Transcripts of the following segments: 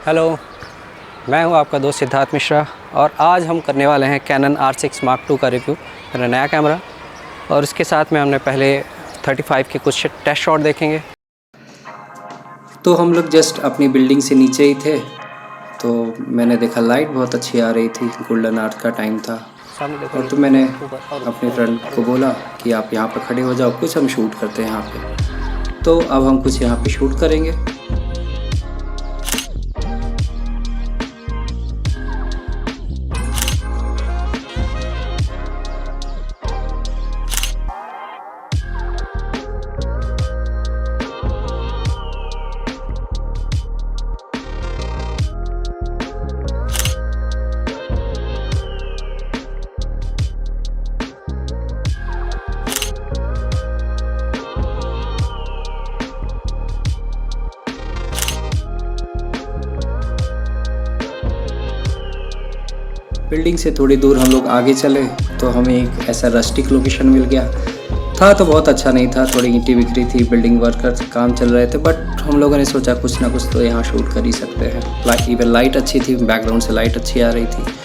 Hello, मैं हूं आपका दोस्त सिद्धार्थ मिश्रा और आज हम करने वाले हैं Canon R6 Mark II का रिव्यू। मेरा नया कैमरा और इसके साथ में हमने पहले 35 के कुछ टेस्ट शॉट देखेंगे। तो हम लोग जस्ट अपनी बिल्डिंग से नीचे ही थे, तो मैंने देखा लाइट बहुत अच्छी आ रही थी, गोल्डन आवर का टाइम था। और तो मैंने अपने फ्रेंड को बोला कि आप यहाँ पर खड़े हो जाओ, कुछ हम शूट करते हैं यहाँ पे। तो अब हम कुछ यहाँ पे शूट करेंगे। बिल्डिंग से थोड़ी दूर हम लोग आगे चले तो हमें एक ऐसा रस्टिक लोकेशन मिल गया था। तो बहुत अच्छा नहीं था, थोड़ी ईंटें बिखरी थी, बिल्डिंग वर्कर्स काम चल रहे थे, बट हम लोगों ने सोचा कुछ ना कुछ तो यहाँ शूट कर ही सकते हैं। इवन लाइट अच्छी थी, बैकग्राउंड से लाइट अच्छी आ रही थी।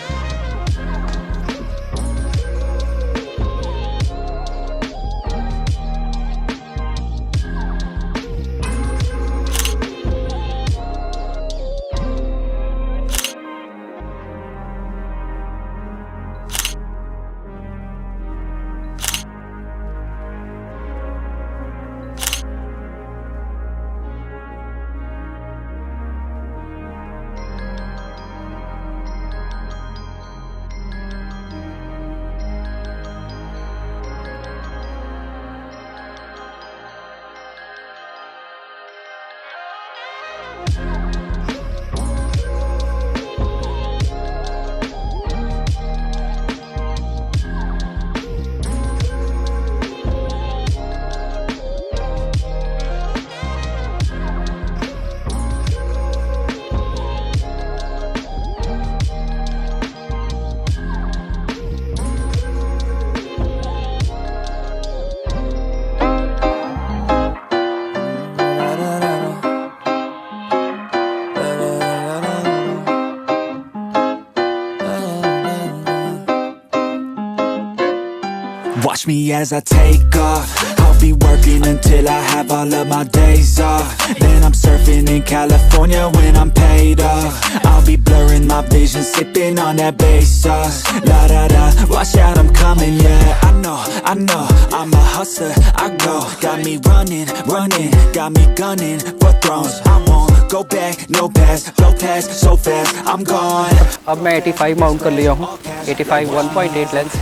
Watch me as I take off. I'll be working until I have all of my days off. Then I'm surfing in California when I'm paid off. I'll be blurring my vision, sipping on that bass sauce. La da da, watch out, I'm coming, yeah. I know, I'm a hustler, I go. Got me running, got me gunning for thrones. I won't go back, no pass, blow past so fast, I'm gone. अब मैं 85 mount कर लिया हूँ, 85 1.8 lens,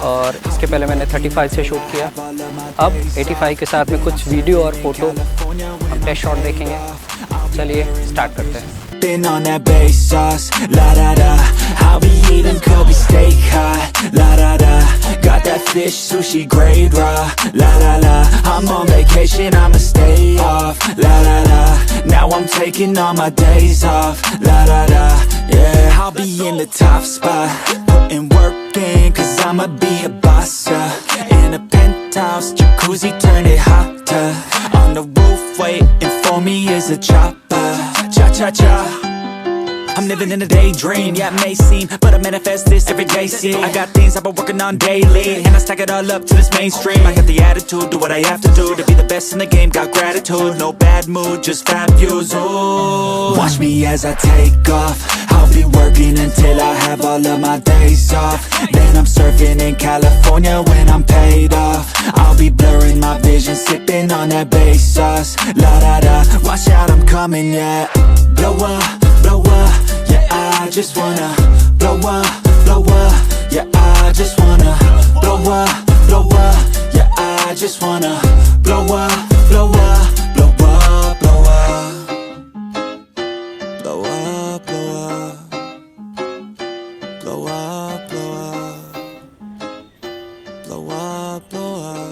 और इसके पहले मैंने 35 से शूट किया। अब 85 के साथ में कुछ वीडियो और फोटो हम टेस्ट शॉट देखेंगे। चलिए स्टार्ट करते हैं। Been on that bass sauce, la da da. I'll be eating Kobe steak hot, la da da. Got that fish sushi grade raw, la la la. I'm on vacation, I'ma stay off, la la la. Now I'm taking all my days off, la la la. Yeah, I'll be in the top spot, putting work in, 'cause I'ma be a boss, in a penthouse, jacuzzi, turn it hotter. On the roof, waiting for me is a chopper. Cha-cha-cha, I'm living in a daydream. Yeah, it may seem, but I manifest this every day. See, I got things I've been working on daily, and I stack it all up to this mainstream. I got the attitude, do what I have to do to be the best in the game. Got gratitude, no bad mood, just fab views. Ooh. Watch me as I take off. I'll be working until I have all of my days off. Then I'm surfing in California when I'm paid off. I'll be blurring my vision, sipping on that bass sauce. La da da, watch out, I'm coming, yeah. Blow up, yeah, I just wanna blow up, yeah, I just wanna blow up, yeah, I just wanna blow up, blow up, blow up, blow up, blow up, blow up, blow up, blow up, blow up, blow up.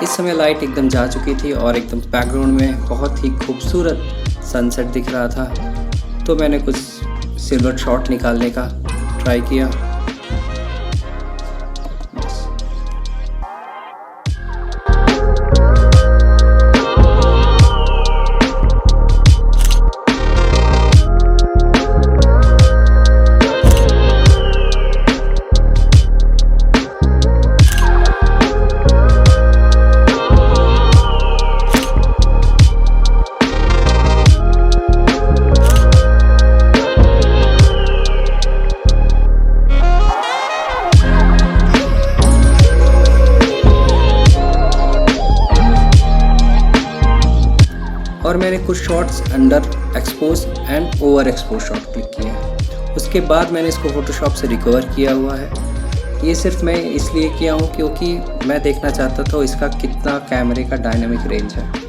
इस समय light एकदम जा चुकी थी और एकदम background में बहुत ही खूबसूरत सनसेट दिख रहा था। तो मैंने कुछ सिल्वर शॉट निकालने का ट्राई किया। और मैंने कुछ shots under expose and over expose shot click किए हैं। उसके बाद मैंने इसको फ़ोटोशॉप से रिकवर किया हुआ है। ये सिर्फ मैं इसलिए किया हूँ क्योंकि मैं देखना चाहता था इसका कितना कैमरे का डायनामिक रेंज है।